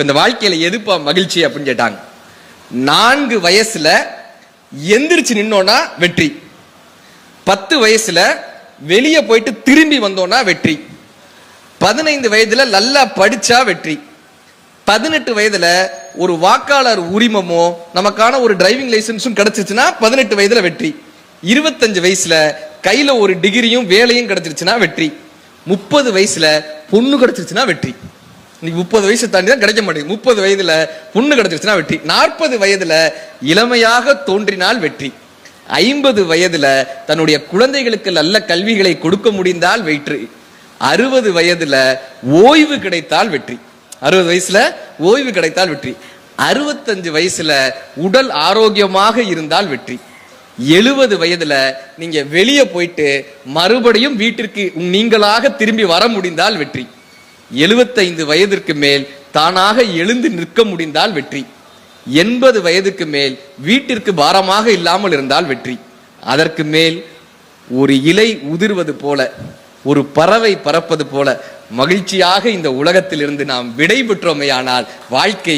இந்த வாழ்க்கையில எதுப்பா மகிழ்ச்சி அப்படின்னு கேட்டாங்க. 4 வயசுல எந்திரிச்சு நின்னோன்னா வெற்றி, 10 வயசுல வெளியே போயிட்டு திரும்பி வந்தோம்னா வெற்றி, 15 வயதுல நல்லா படிச்சா வெற்றி, 18 வயதுல ஒரு வாக்காளர் உரிமமோ நமக்கான ஒரு டிரைவிங் லைசன்ஸும் கிடைச்சிருச்சுன்னா 18 வயதுல வெற்றி, 25 வயசுல கையில ஒரு டிகிரியும் வேலையும் கிடைச்சிருச்சுன்னா வெற்றி, 30 வயசுல பொண்ணு கிடைச்சிருச்சுன்னா வெற்றி. இன்னைக்கு 30 வயசு தாண்டி தான் கிடைக்க மாட்டேங்குது. 30 வயதுல பொண்ணு கிடைச்சிருச்சுன்னா வெற்றி, 40 வயதுல இளமையாக தோன்றினால் வெற்றி, 50 வயதுல தன்னுடைய குழந்தைகளுக்கு நல்ல கல்விகளை கொடுக்க முடிந்தால் வெற்றி, 60 வயதுல ஓய்வு கிடைத்தால் வெற்றி, 60 வயசுல ஓய்வு கிடைத்தால் வெற்றி, 65 வயசுல உடல் ஆரோக்கியமாக இருந்தால் வெற்றி, 70 வயதுல நீங்க வெளியே போயிட்டு மறுபடியும் வீட்டிற்கு நீங்களாக திரும்பி வர முடிந்தால் வெற்றி, 75 வயதிற்கு மேல் தானாக எழுந்து நிற்க முடிந்தால் வெற்றி, 80 வயதுக்கு மேல் வீட்டிற்கு பாரமாக இல்லாமல் இருந்தால் வெற்றி, அதற்கு மேல் ஒரு இலை உதிர்வது போல ஒரு பறவை பறப்பது போல மகிழ்ச்சியாக இந்த உலகத்திலிருந்து நாம் விடை பெற்றோமேயானால் வாழ்க்கை